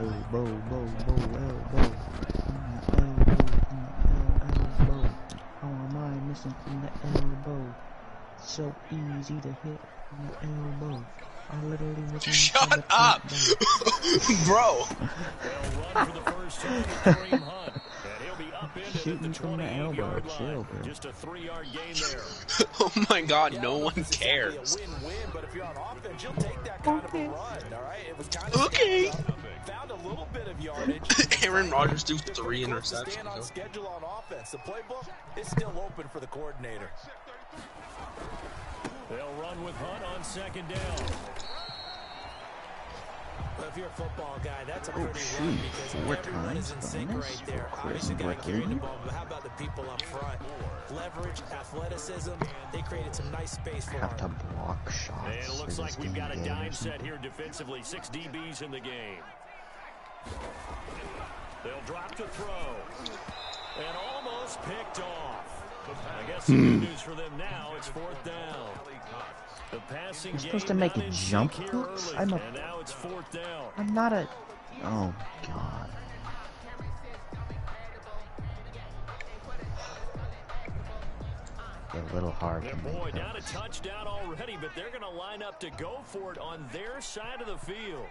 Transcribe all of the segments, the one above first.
elbow, elbow. Elbow. How am I missing from the elbow? So easy to hit from the elbow. I literally was in Shut up, bro. Shooting from the elbow, chill, bro. Just a 3-yard gain there. Oh my God, no one cares. But if you're on offense, you'll take that kind of a run, all right? It was kind of okay. Found a little bit of yardage. Aaron Rodgers threw 3 interceptions. Stand on schedule on offense. The playbook is still open for the coordinator. They'll run with Hunt on second down. Well, if you're a football guy, that's a pretty run because everyone is in sync right there. Obviously, got to carry the ball, but how about the people up front? Leverage, athleticism, they created some nice space for have to block shots. And it looks like we've got a dime set here defensively. 6 DBs in the game. They'll drop to throw. And almost picked off. I guess the good news for them now, it's 4th down. The passing You're supposed to make jump hooks? I'm not a... Oh, God. A little hard to make boy, down a touchdown already, but they're going to line up to go for it on their side of the field.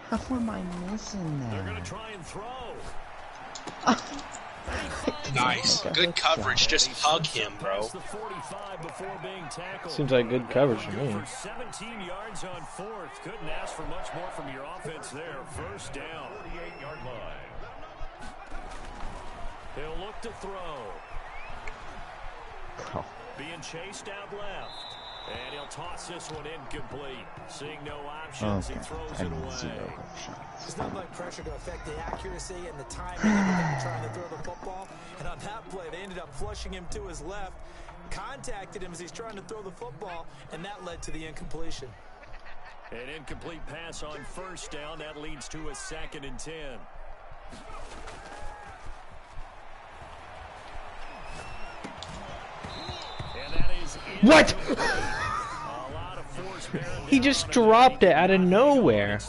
How am I missing that? They're going to try and throw. Nice. Good coverage. Just hug him, bro. Seems like good coverage to me. 17 yards on 4th. Couldn't ask for much more from your offense there. 1st down. 48-yard line. He'll look to throw. Oh. Being chased out left. And he'll toss this one incomplete. Seeing no options, he throws it away. It's not like pressure to affect the accuracy and the timing of him trying to throw the football. And on that play, they ended up flushing him to his left, contacted him as he's trying to throw the football, and that led to the incompletion. An incomplete pass on 1st down. That leads to a 2nd and 10. What? He just dropped it out of nowhere.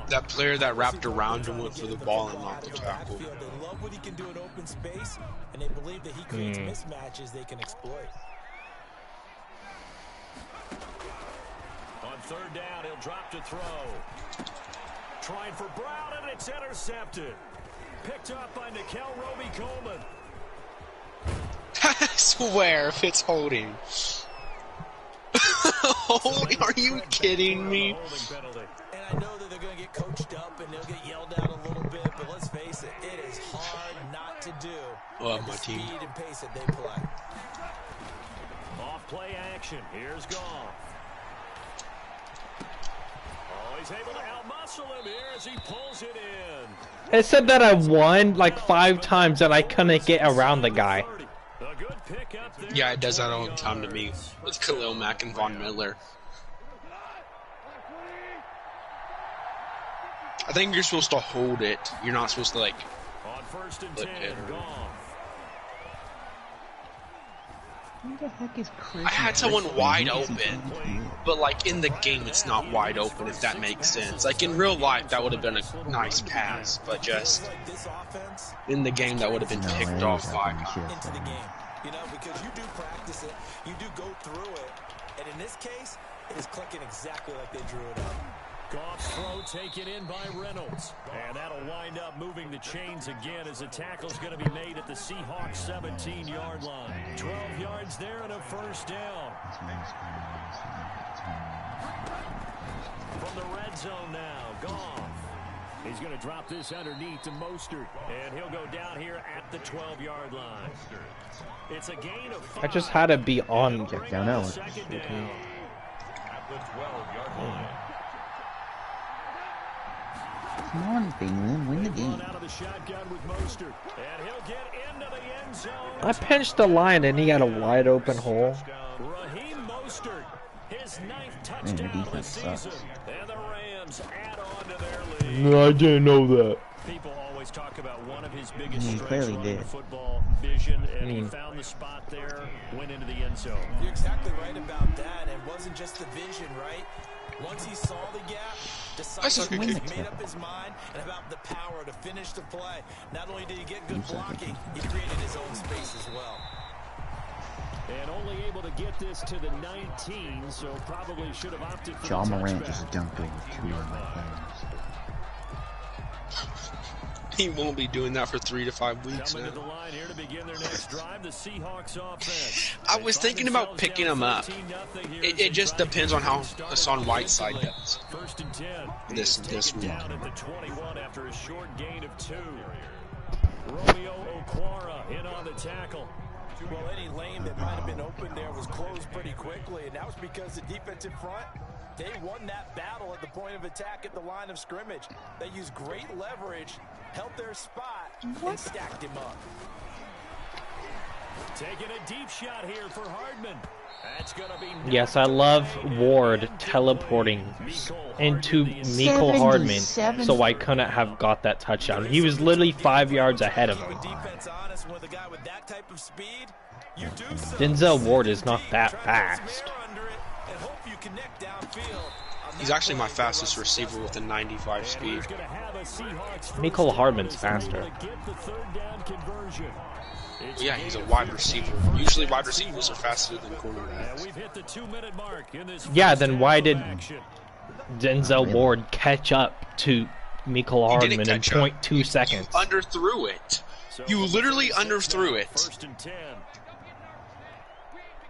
That player that wrapped around him went for the ball and not the tackle. They love what he can do in open space, and they believe that he creates mismatches they can exploit. On 3rd down, he'll drop to throw. Trying for Brown, and it's intercepted. Picked up by Nikel Roby-Coleman. I swear if it's holding. Are you kidding me? And I know that they're going to get coached up and they'll get yelled at a little bit, but let's face it, it is hard not to do. Oh, my team. Speed and pace that they play. Off play action. Here's Goff. Oh, he's able to outmuscle him here as he pulls it in. It said that I won like 5 times and I couldn't get around the guy. Yeah, it does that all the time to me with Khalil Mack and Von Miller. I think you're supposed to hold it. You're not supposed to, like, flip it. Who the heck is Chris? I had someone wide open, but, like, in the game it's not wide open, if that makes sense. Like, in real life, that would have been a nice pass, but just in the game, that would have been picked off 5 times. You know, because you do practice it, you do go through it, and in this case, it is clicking exactly like they drew it up. Goff's throw taken in by Reynolds, and that'll wind up moving the chains again as the tackle's going to be made at the Seahawks 17-yard line. 12 yards there and a 1st down. From the red zone now, Goff. He's going to drop this underneath to Mostert, and he'll go down here at the 12-yard line. It's a gain of 5. I just had to be on. Down now. At the 12-yard line. Come on, England, win the game. I pinched the line and he had a wide open hole. Raheem Mostert, his 9th touchdown of the season. And the Rams add on to their lead. I didn't know that. People always always talk about one of his biggest He strengths clearly running did. the football, vision, and he found the spot there, went into the end zone. You're exactly right about that. It wasn't just the vision, right? Once he saw the gap, decided he made up his mind and about the power to finish the play. Not only did he get good blocking, he created his own space as well. And only able to get this to the 19, so probably should have opted for John the Morant touchback. just dunked over 2 of my players. He won't be doing that for 3 to 5 weeks Coming to the now. line here to begin their next drive, the Seahawks offense. I was thinking about picking him up. It just depends on how Hassan Whiteside does. First and 10. This week. Down at the 21 after a short gain of 2. Romeo Okwara in on the tackle. Well, any lane that might have been open there was closed pretty quickly, and that was because the defensive front, they won that battle at the point of attack at the line of scrimmage. They used great leverage, held their spot, and stacked him up. Taking a deep shot here for Hardman. That's gonna be Yes, I love Ward teleporting into Mecole Hardman, so I couldn't have got that touchdown. He was literally 5 yards ahead of him. Defense honest with a guy with that type of speed, you do so. Denzel Ward is not that fast. He's actually my fastest receiver with a 95 speed. Mecole Hardman's faster. Yeah, he's a wide receiver. Usually wide receivers are faster than cornerbacks. Yeah, then why did Denzel Ward catch up to Mecole Hardman in 0.2 seconds? Underthrew it. You literally underthrew it. First and 10.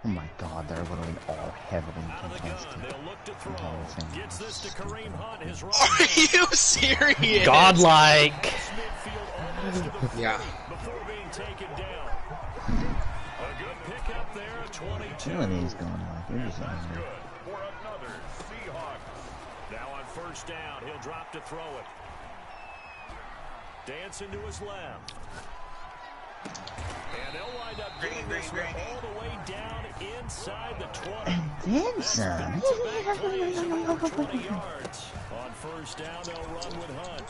Oh my god, they're literally all heavily contested. They'll look to throw. Gets this to Kareem Hunt, his right Are you serious? Godlike. Yeah. before being taken down. A good pickup there, 22. Some of these going like they're just on there. For another Seahawks. Now on first down, he'll drop to throw it. Dancing to his left. And they'll wind up getting this one all the way down inside the 20. Then some. 20 yards. On first down, they'll run with Hunt.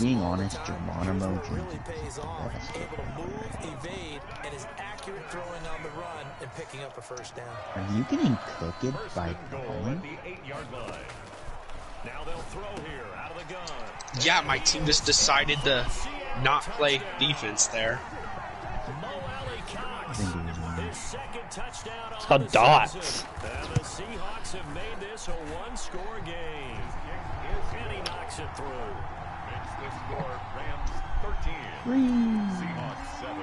Being honest, Geronimo really Jenkins pays is the off. best. Able to move, evade, and is accurate throwing on the run and picking up a first down. Are you getting picked by Colin? Now they'll throw here out of the gun. Yeah, my team just decided to not play defense there. Mo Alley Cox. His second touchdown It's on called the dots. season. And the Seahawks have made this a one-score game. And he knocks it through. Makes the score Rams 13, Seahawks 7.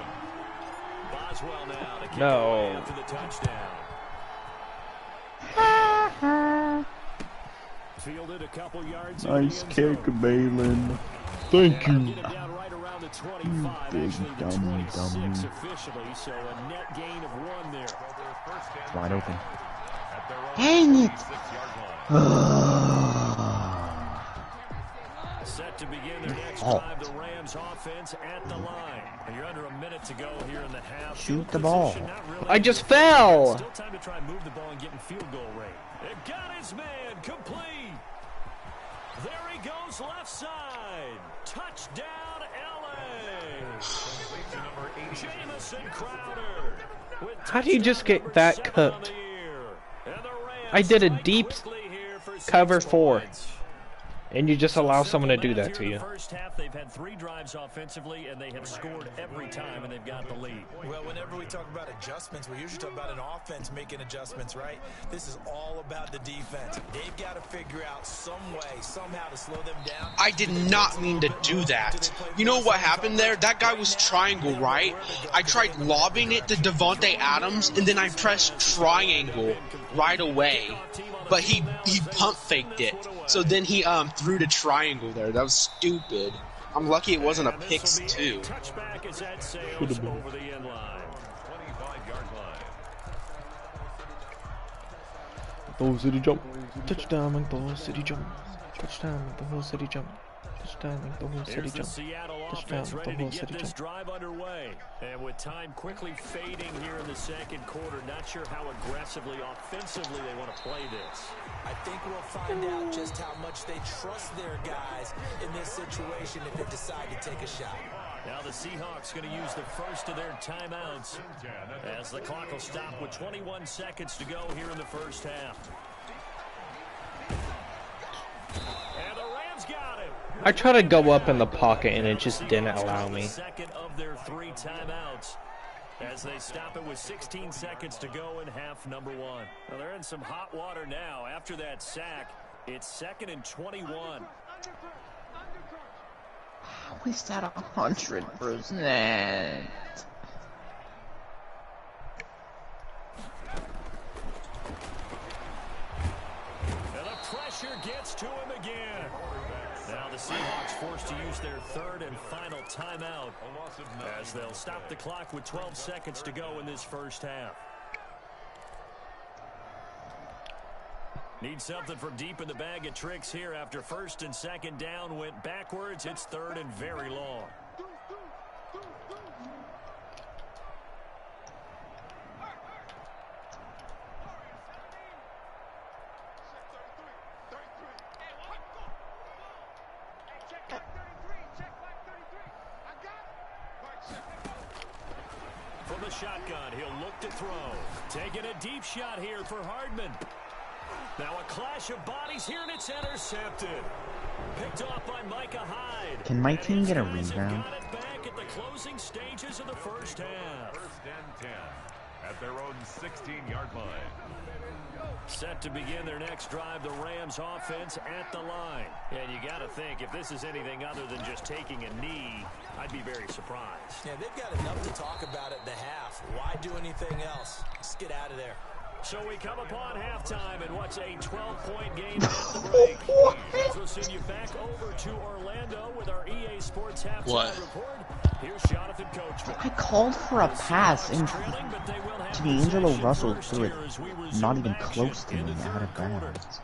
Boswell now to kick No. away after the touchdown. Fielded a couple yards. Nice into the end kick, zone. Balin. Thank you. Get him down right around the 25, big actually the dummy, 26 dummy. officially, so a net gain of 1 there. It's wide open. At their own Dang it! 26-yard line. Set to begin their next Oh. drive, the Rams offense at the line. And you're under a minute to go here in the half. Shoot Field the ball. position, not really I just good. fell. Still time to try and move the ball and get in field goal range. It got his man complete. There he goes left side. Touchdown, LA. Jamison Crowder. with How do you just get that 7 on cooked? the year. And the Rams I did a strike deep quickly here for 6 cover 4. points. And you just allow someone to do Simple that math to here you. in the first half, they've had 3 drives offensively, and they have scored every time, and they've got the lead. Well, whenever we talk about adjustments, we usually talk about an offense making adjustments, right? This is all about the defense. They've got to figure out some way, somehow to slow them down. I did not mean to do that. You know what happened there? That guy was triangle, right? I tried lobbing it to Devontae Adams, and then I pressed triangle right away. But he pump faked it. So then he threw the triangle there. That was stupid. I'm lucky it wasn't a picks too. Touchback is at Sales over the end line. 25-yard line. Ball City jump. Touchdown, McBall City jump. Touchdown, McBall City jump. Just like the whole city Here's the jump. Seattle Just offense the ready to whole get city this jump. drive underway. And with time quickly fading here in the second quarter, not sure how aggressively, offensively they want to play this. I think we'll find out just how much they trust their guys in this situation if they decide to take a shot. Now the Seahawks going to use the first of their timeouts as the clock will stop with 21 seconds to go here in the first half. And the Rams got him. I tried to go up in the pocket and it just didn't allow me. Second of their 3 timeouts as they stop it with 16 seconds to go in half number 1. Well, they're in some hot water now. After that sack, it's 2nd and 21. How is that 100%? And the pressure gets to him again. Now the Seahawks forced to use their 3rd and final timeout as they'll stop the clock with 12 seconds to go in this first half. Need something from deep in the bag of tricks here after 1st and 2nd down went backwards. It's 3rd and very long. From the shotgun, he'll look to throw. Taking a deep shot here for Hardman. Now a clash of bodies here, and it's intercepted. Picked off by Micah Hyde. Can my team get a rebound? Got it back at the closing stages of the first half. 1st and 10 at their own 16-yard line. Set to begin their next drive, the Rams offense at the line. And you got to think, if this is anything other than just taking a knee, I'd be very surprised. Yeah, they've got enough to talk about at the half. Why do anything else? Let's get out of there. So we come upon halftime in what's a 12-point game at the break. As we'll send you back over to Orlando with our EA Sports halftime report. Here's Jonathan Coachman. I called for a pass and D'Angelo Russell threw it not even close to me out of bounds.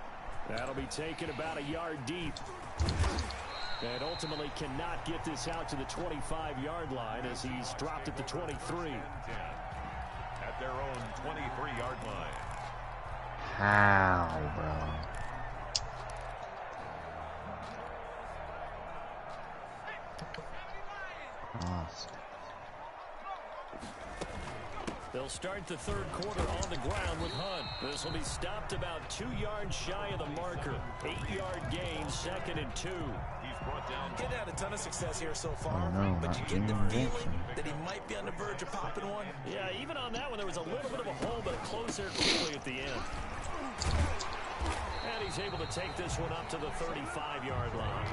That'll be taken about a yard deep. And ultimately cannot get this out to the 25-yard line as he's dropped at the 23. At their own 23-yard line. How, bro? Lost. They'll start the 3rd quarter on the ground with Hunt. This will be stopped about 2 yards shy of the marker. 8-yard gain, 2nd and 2. He's brought down. Getting had a ton of success here so far, Oh, no, but you not get the Junior feeling that he might be on the verge of popping one. Yeah, even on that one, there was a little bit of a hole, but it closed there quickly at the end. And he's able to take this one up to the 35-yard line.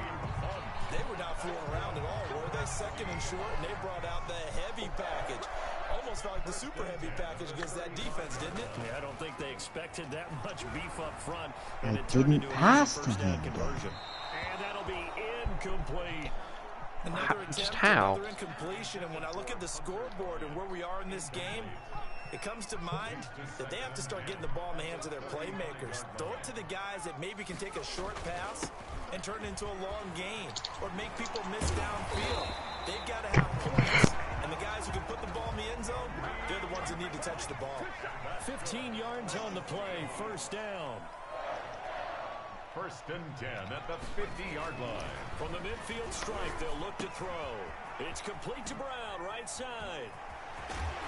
They were not fooling around at all, were they? 2nd and short, and they brought out the heavy package. Almost felt like the super heavy package against that defense, didn't it? Yeah, I don't think they expected that much beef up front. I And it turned didn't into pass a to first down him. conversion. And that'll be incomplete. Another Just attempt, how? another incompletion, and when I look at the scoreboard and where we are in this game, it comes to mind that they have to start getting the ball in the hands of their playmakers. Throw it to the guys that maybe can take a short pass and turn it into a long gain or make people miss downfield. They've got to have points, and the guys who can put the ball in the end zone, they're the ones that need to touch the ball. 15 yards on the play, 1st down. 1st and 10 at the 50-yard line. From the midfield stripe, they'll look to throw. It's complete to Brown, right side.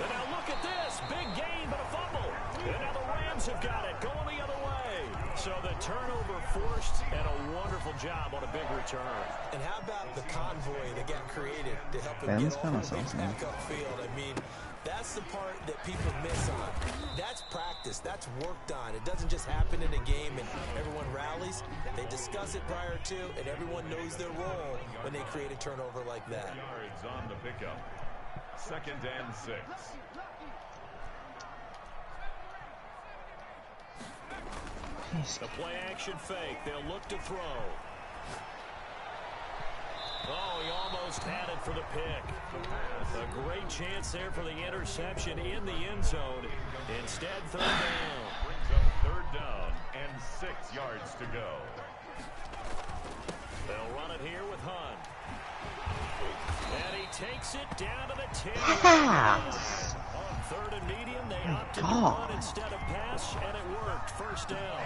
And now look at this. Big gain, but a fumble. And now the Rams have got it, going the other way. So the turnover forced, and a wonderful job on a big return. And how about the convoy that got created to help him Ben's get all kinda the way saucy. back upfield? I mean, that's the part that people miss on. That's practice. That's worked on. It doesn't just happen in a game and everyone rallies. They discuss it prior to, and everyone knows their role when they create a turnover like that. Yards on the pickup. 2nd and 6. The play action fake. They'll look to throw. Oh, he almost had it for the pick. A great chance there for the interception in the end zone. Instead, 3rd down. Brings up 3rd down and 6 yards to go. They'll run it here with Hunt. And he takes it down to the 10. On third and medium, they opted to run instead of pass, and it worked. First down.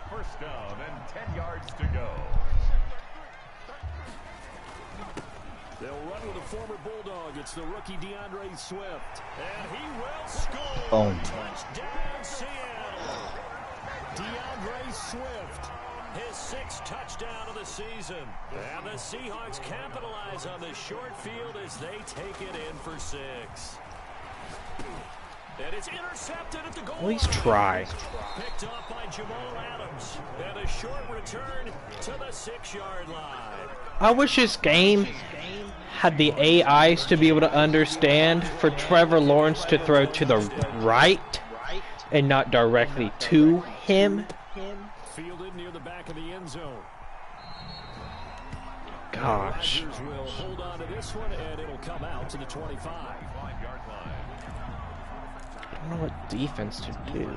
First down and 10 yards to go. They'll run with a former Bulldog. It's the rookie DeAndre Swift. And he will score. Boom. Touchdown, Seattle. DeAndre Swift. His 6th touchdown of the season. And the Seahawks capitalize on the short field as they take it in for 6. And it's intercepted at the goal line. At least try. Picked up by Jamal Adams. And a short return to the 6-yard line. I wish this game had the AIs to be able to understand for Trevor Lawrence to throw to the right and not directly to him. Fielded near the back of the end zone. Gosh. Rodgers will hold on to this one, and it'll come out to the 25. 5-yard line. I don't know what defense to do.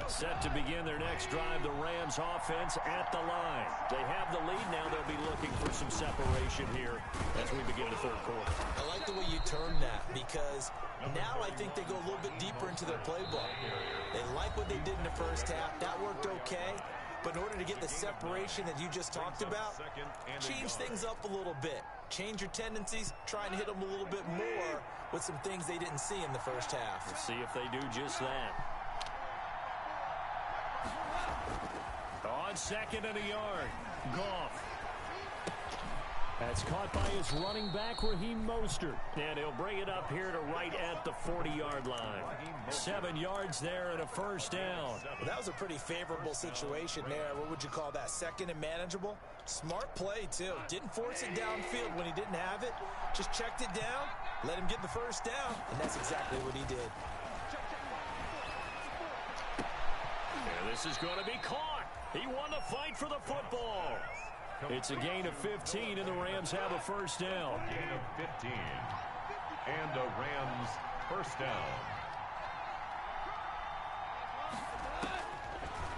Set to begin their next drive, the Rams offense at the line. They have the lead now. They'll be looking for some separation here as we begin the third quarter. I like the way you term that because now I think they go a little bit deeper into their playbook. They like what they did in the first half. That worked okay. But in order to get the separation that you just talked about, change things up a little bit. Change your tendencies, try and hit them a little bit more with some things they didn't see in the first half. Let's see if they do just that. On 2nd and a yard, Goff. That's caught by his running back, Raheem Mostert. And he'll bring it up here to right at the 40-yard line. 7 yards there and a first down. Well, that was a pretty favorable situation there. What would you call that? 2nd and manageable? Smart play, too. Didn't force it downfield when he didn't have it. Just checked it down, let him get the first down, and that's exactly what he did. And this is going to be caught. He won the fight for the football. It's a gain of 15, and the Rams have a first down. Gain of 15. And a Rams first down.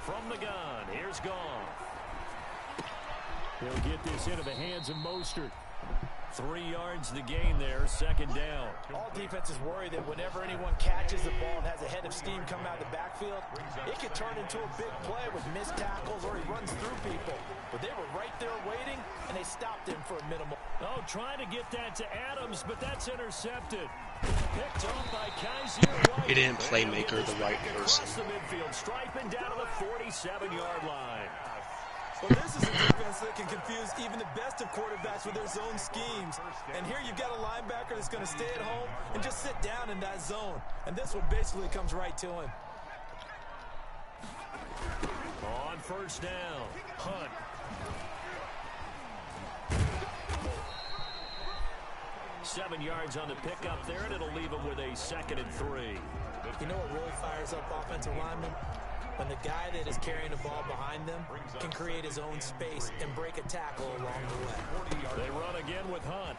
From the gun, here's Goff. He'll get this into the hands of Mostert. 3 yards the gain there, 2nd down. All defenses worry that whenever anyone catches the ball and has a head of steam come out of the backfield, it could turn into a big play with missed tackles or he runs through people. But they were right there waiting, and they stopped him for a minimal. Oh, trying to get that to Adams, but that's intercepted. Picked up by Kaiser White. He didn't playmaker the right person. Across the midfield, striping down to the 47-yard line. Well, this is a defense that can confuse even the best of quarterbacks with their zone schemes. And here you've got a linebacker that's going to stay at home and just sit down in that zone. And this one basically comes right to him. On first down, Hunt. Seven yards on the pickup there, and it'll leave him with a 2nd and 3. You know what really fires up offensive linemen? When the guy that is carrying the ball behind them can create his own space and break a tackle along the way. They run again with Hunt.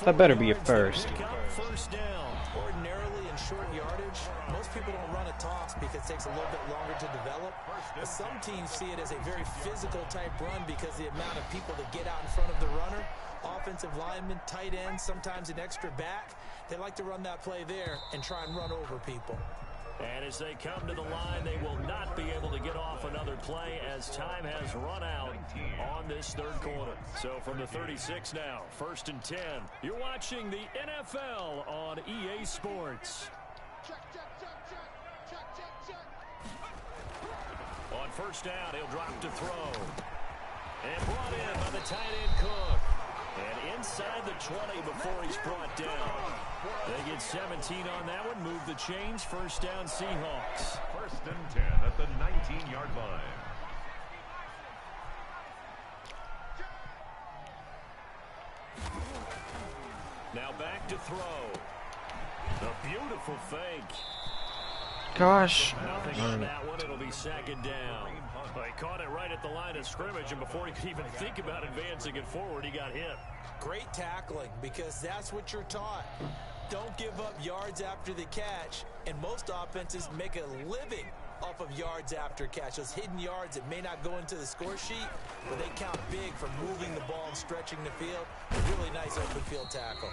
That better be a first. First down. Ordinarily in short yardage, most people don't run a toss because it takes a little bit longer to develop. But some teams see it as a very physical type run because the amount of people that get out in front of the runner, offensive linemen, tight ends, sometimes an extra back, they like to run that play there and try and run over people. And as they come to the line, they will not be able to get off another play as time has run out on this third quarter. So from the 36 now, 1st and 10. You're watching the NFL on EA Sports. On first down, he'll drop to throw. And brought in by the tight end Cook. And inside the 20 before he's brought down. They get 17 on that one. Move the chains. First down, Seahawks. 1st and 10 at the 19-yard line. Now back to throw. A beautiful fake. Gosh. Nothing on that one. It'll be 2nd down. He caught it right at the line of scrimmage, and before he could even think about advancing it forward, he got hit. Great tackling because that's what you're taught. don't give up yards after the catch, and most offenses make a living off of yards after catch. Those hidden yards that may not go into the score sheet, but they count big for moving the ball and stretching the field. A really nice open field tackle.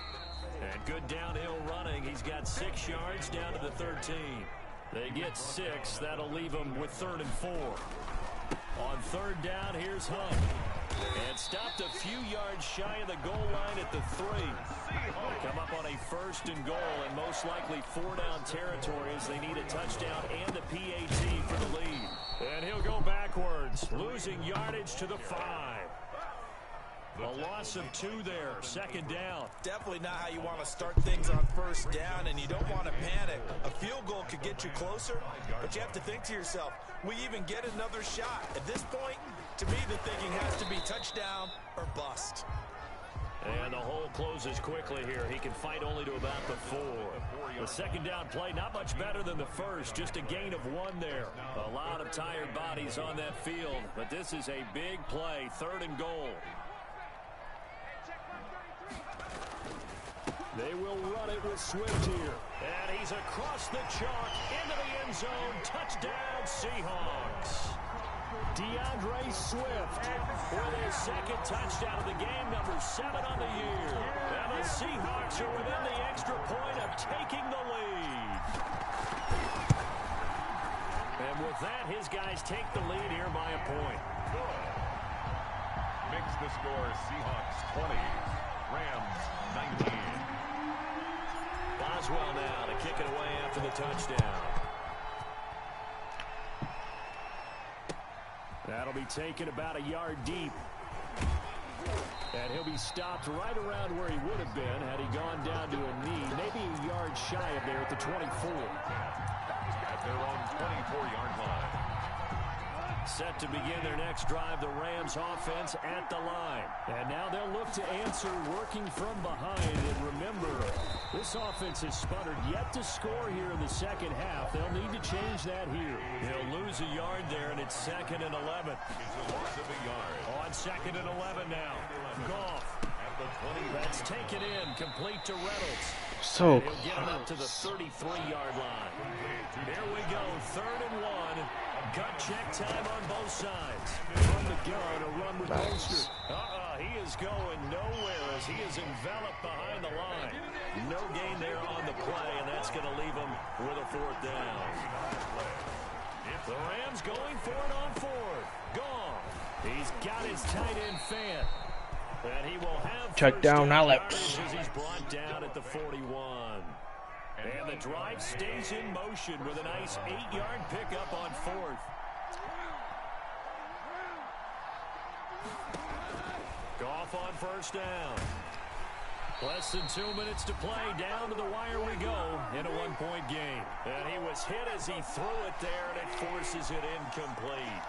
And good downhill running. He's got 6 yards down to the 13. They get 6. That'll leave them with 3rd and 4. On 3rd down, here's Hunt. And stopped a few yards shy of the goal line at the 3. They come up on a 1st and goal, and most likely 4-down territory as they need a touchdown and a PAT for the lead. And he'll go backwards, losing yardage to the 5. A loss of 2 there, 2nd down. Definitely not how you want to start things on 1st down, and you don't want to panic. A field goal could get you closer, but you have to think to yourself, we even get another shot. At this point, to me, the thinking has to be touchdown or bust. And the hole closes quickly here. He can fight only to about the 4. The 2nd down play, not much better than the 1st. Just a gain of 1 there. A lot of tired bodies on that field, but this is a big play. 3rd and goal. They will run it with Swift here. And he's across the chalk into the end zone. Touchdown, Seahawks. DeAndre Swift with his 2nd touchdown of the game, number 7 on the year. And the Seahawks are within the extra point of taking the lead. And with that, his guys take the lead here by a point. Makes the score Seahawks 20, Rams 19. Boswell now to kick it away after the touchdown. That'll be taken about a yard deep. And he'll be stopped right around where he would have been had he gone down to a knee. Maybe a yard shy of there at the 24. At their own 24-yard line. Set to begin their next drive, the Rams offense at the line. And now they'll look to answer working from behind. And remember, this offense has sputtered yet to score here in the 2nd half. They'll need to change that here. They'll lose a yard there, and it's 2nd and 11. It's a loss of a yard. On 2nd and 11 now. Goff. That's taken in, complete to Reynolds. So He'll get him up to the 33-yard line. Here we go, 3rd and 1. Gut check time on both sides. From the gun, a run with Mostert. He is going nowhere as he is enveloped behind the line. No gain there on the play, and that's going to leave him with a 4th down. The Rams going for it on 4th. Goff. He's got his tight end Fant. And he will have check down Alex. As he's brought down at the 41. And the drive stays in motion with a nice 8-yard pickup on 4th. Goff on 1st down. Less than 2 minutes to play. Down to the wire we go in a 1-point game. And he was hit as he threw it there, and it forces it incomplete.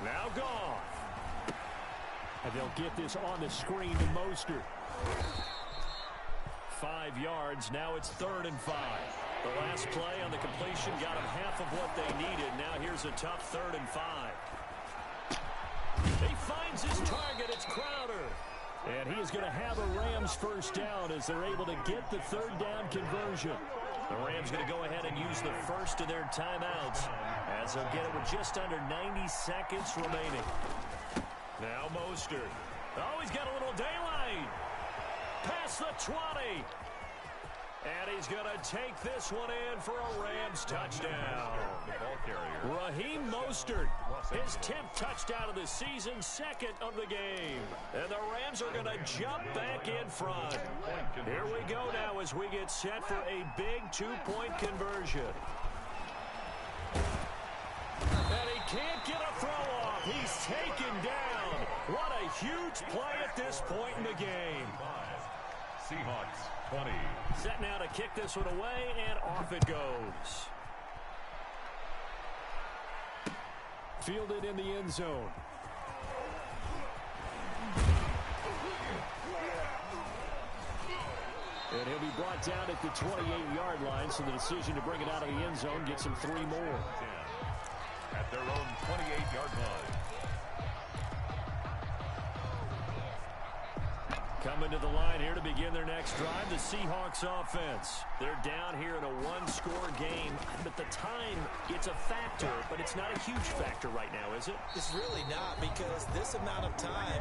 Now Goff. And they'll get this on the screen to Mostert. 5 yards. Now it's 3rd and 5. The last play on the completion got them half of what they needed. Now here's a tough 3rd and 5. He finds his target. It's Crowder. And he is going to have a Rams 1st down as they're able to get the 3rd down conversion. The Rams going to go ahead and use the first of their timeouts as they'll get it with just under 90 seconds remaining. Now Mostert. Oh, he's got a little daylight. Past the 20. And he's going to take this one in for a Rams touchdown. The ball carrier. Raheem Mostert, his 10th touchdown of the season, 2nd of the game. And the Rams are going to jump back in front. Here we go now as we get set for a big 2-point conversion. And he can't get a throw off. He's taken down. What a huge play at this point in the game. Seahawks 20. Set now to kick this one away, and off it goes. Fielded in the end zone. And he'll be brought down at the 28-yard line, so the decision to bring it out of the end zone gets him 3 more. At their own 28-yard line. Coming to the line here to begin their next drive, the Seahawks offense. They're down here in a one-score game, but the time, it's a factor, but it's not a huge factor right now, is it? It's really not, because this amount of time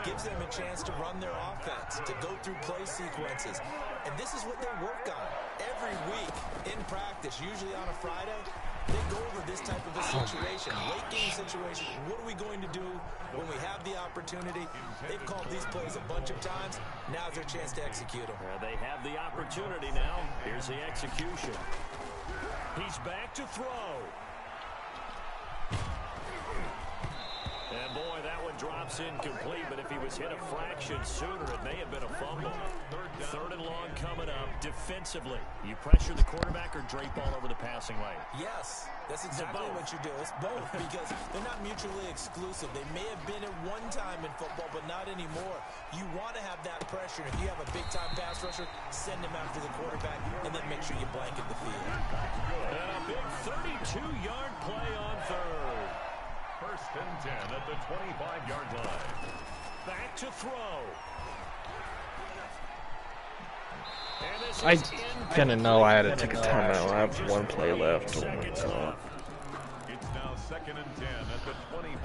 gives them a chance to run their offense, to go through play sequences. And this is what they work on every week in practice, usually on a Friday. They go over this type of a situation, late game situation. What are we going to do when we have the opportunity? They've called these plays a bunch of times. Now's their chance to execute them. They have the opportunity now. Here's the execution. He's back to throw. And boy, that one drops incomplete, but if he was hit a fraction sooner, it may have been a fumble. Third and long coming up. Defensively, you pressure the quarterback or drape all over the passing lane? Yes, that's exactly what you do. It's both, because they're not mutually exclusive. They may have been at one time in football, but not anymore. You want to have that pressure. If you have a big-time pass rusher, send him after the quarterback, and then make sure you blanket the field. And a big 32-yard play on third. First and 10 at the 25-yard line. Back to throw. I didn't know I had to take a timeout. I have one play left. Oh my god. It's now second and 10 at the 25-yard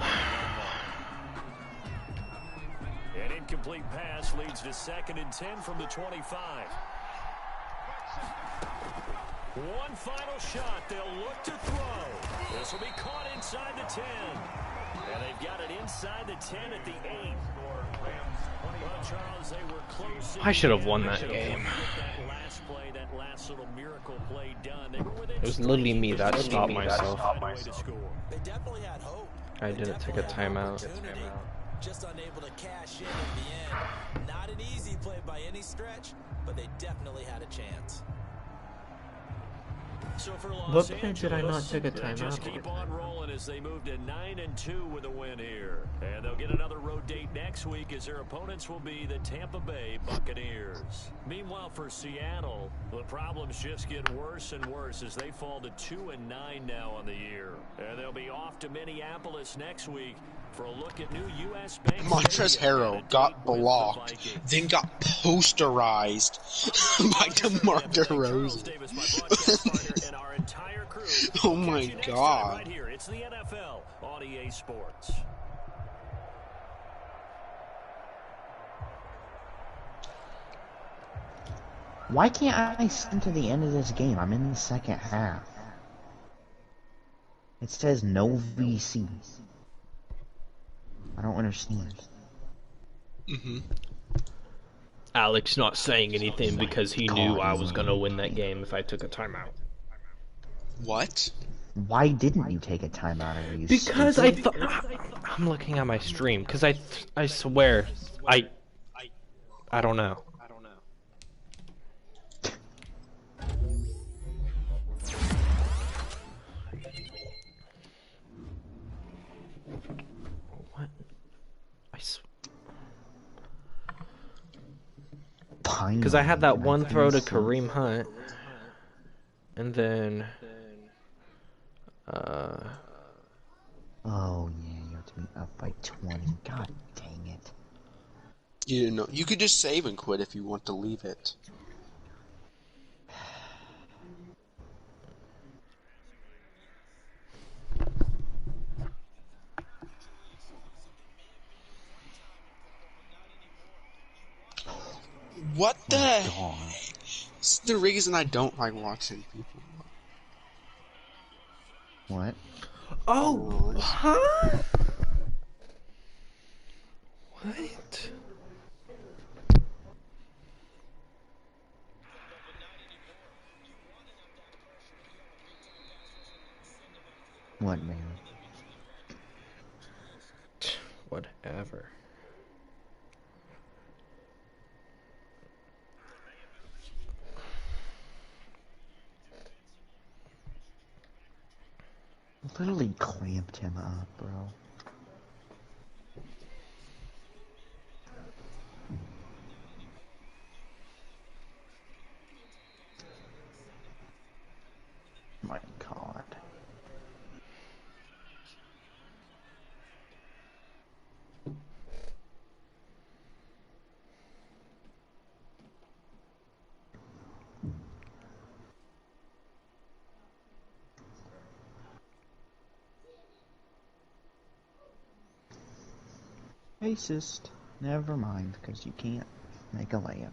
line. An incomplete pass leads to second and 10 from the 25. One final shot. They'll look to throw. This will be caught inside the 10. And they've got it inside the 10 at the 8. Well, Charles, they were close. I should have won that game. That last play, that last little miracle play done. They were within. It was literally me that stopped myself. They definitely had hope. I didn't take a timeout. Just unable to cash in at the end. Not an easy play by any stretch, but they definitely had a chance. So for Los What point Angeles, did I not take a they timeout? just keep on rolling as they move to 9-2 with a win here. And they'll get another road date next week as their opponents will be the Tampa Bay Buccaneers. Meanwhile, for Seattle, the problems just get worse and worse as they fall to 2-9 now on the year. And they'll be off to Minneapolis next week for a look at new U.S. Bank Montrezl Stadium Harrell and a got date with the blocked, Vikings. then got posterized by DeMar DeRozan. Davis, my broadcast partner, and our entire crew. Oh We'll my catch you next time God. right here. It's the NFL on EA Sports. Why can't I send to the end of this game? I'm in the second half. It says no VC. I don't understand. Alex not saying anything because he knew I was gonna win that game if I took a timeout. What? Why didn't you take a timeout? Are you Because stupid? I'm looking at my stream because I swear I don't know. What? Because I had that one throw to Kareem Hunt, and then Oh yeah, you have to be up by 20. God dang it. You didn't know. You could just save and quit if you want to leave it. What the? It's the reason I don't like watching people. What? oh, huh? What? What, man? Whatever. Literally clamped him up, bro. My God. Racist. Never mind, because you can't make a layup.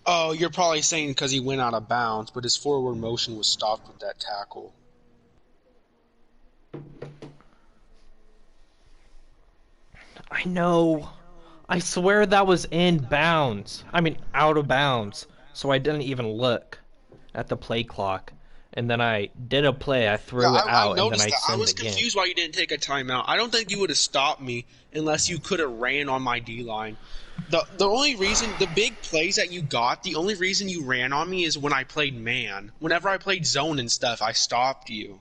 Oh, you're probably saying because he went out of bounds, but his forward motion was stopped with that tackle. I know. I swear that was in bounds. I mean, out of bounds. So I didn't even look at the play clock. And then I did a play, I threw it out, and then I that. I sent was again. confused why you didn't take a timeout. I don't think you would have stopped me unless you could have ran on my D-line. The only reason, the big plays that you got, the only reason you ran on me is when I played man. Whenever I played zone and stuff, I stopped you.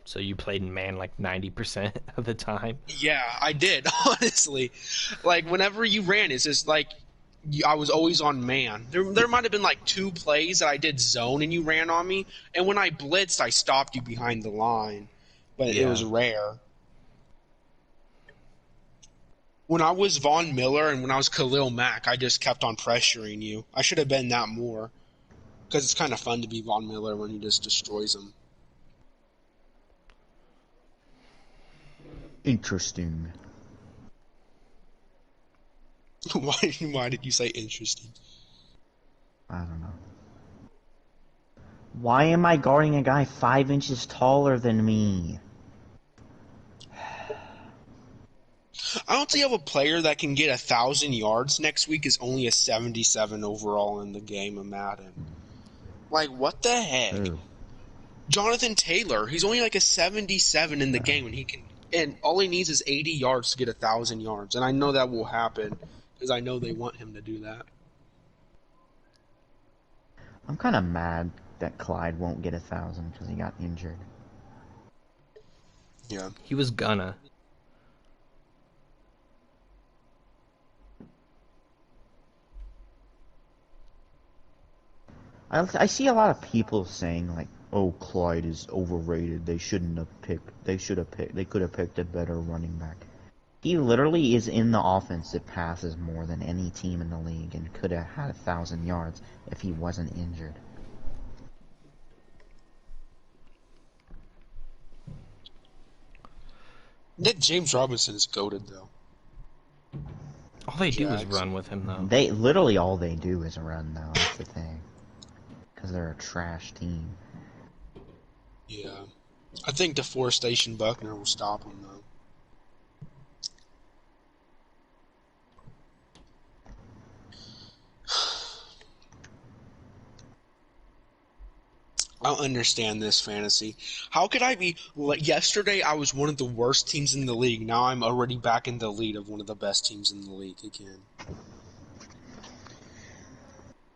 So you played in man like 90% of the time? Yeah, I did, honestly. Like, whenever you ran, it's just like, I was always on man. There might have been like 2 plays that I did zone and you ran on me, and when I blitzed, I stopped you behind the line. But it was rare. When I was Von Miller and when I was Khalil Mack, I just kept on pressuring you. I should have been that more. Because it's kind of fun to be Von Miller when he just destroys them. Interesting. Why did you say interesting? I don't know. Why am I guarding a guy 5 inches taller than me? I don't see how a player that can get 1,000 yards next week is only a 77 overall in the game of Madden. Like, what the heck? Ooh. Jonathan Taylor, he's only like a 77 in the game, and all he needs is 80 yards to get 1,000 yards. And I know that will happen because I know they want him to do that. I'm kind of mad that Clyde won't get 1,000 because he got injured. Yeah. He was gonna. I see a lot of people saying like, "Oh, Clyde is overrated. They should have picked a better running back." He literally is in the offense that passes more than any team in the league and could have had 1,000 yards if he wasn't injured. That James Robinson is goated though. All they do is run with him, though. They literally all they do is run, though. That's the thing. Because they're a trash team. Yeah. I think DeForestation Buckner will stop him, though. I don't understand this fantasy. How could I be... Yesterday, I was one of the worst teams in the league. Now I'm already back in the lead of one of the best teams in the league again.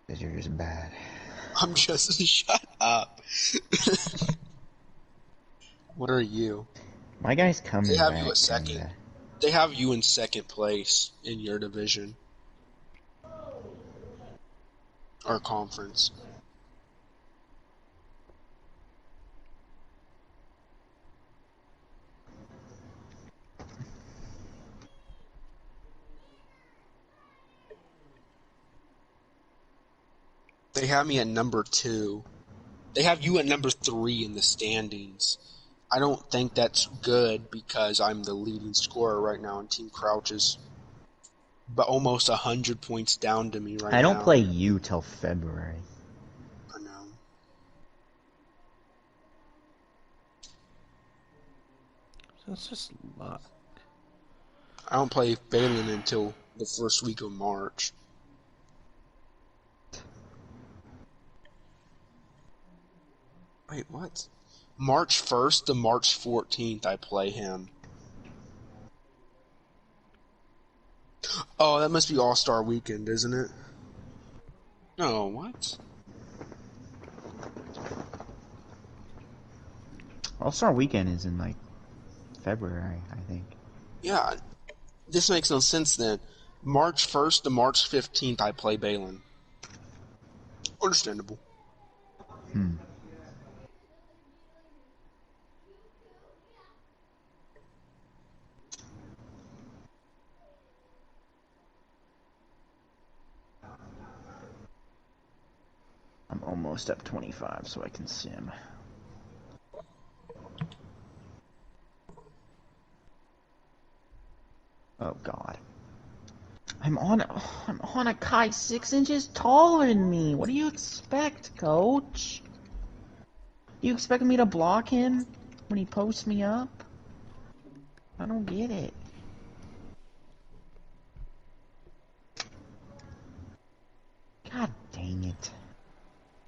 Because you're just bad. I'm just... Shut up. What are you? My guy's coming They have back. you at second. They have you in second place in your division. Or conference. They have me at number 2. They have you at number 3 in the standings. I don't think that's good because I'm the leading scorer right now and Team Crouch is but almost 100 points down to me right now. I don't play you till February. I know. That's just luck. I don't play Phelan until the first week of March. Wait, what? March 1st to March 14th I play him. Oh, that must be All-Star Weekend, isn't it? No, what? All-Star Weekend is in, like, February, I think. Yeah, this makes no sense then. March 1st to March 15th, I play Balin. Understandable. I'm almost up 25, so I can sim. Oh God. I'm on a Kai 6 inches taller than me. What do you expect, coach? You expect me to block him when he posts me up? I don't get it. God dang it.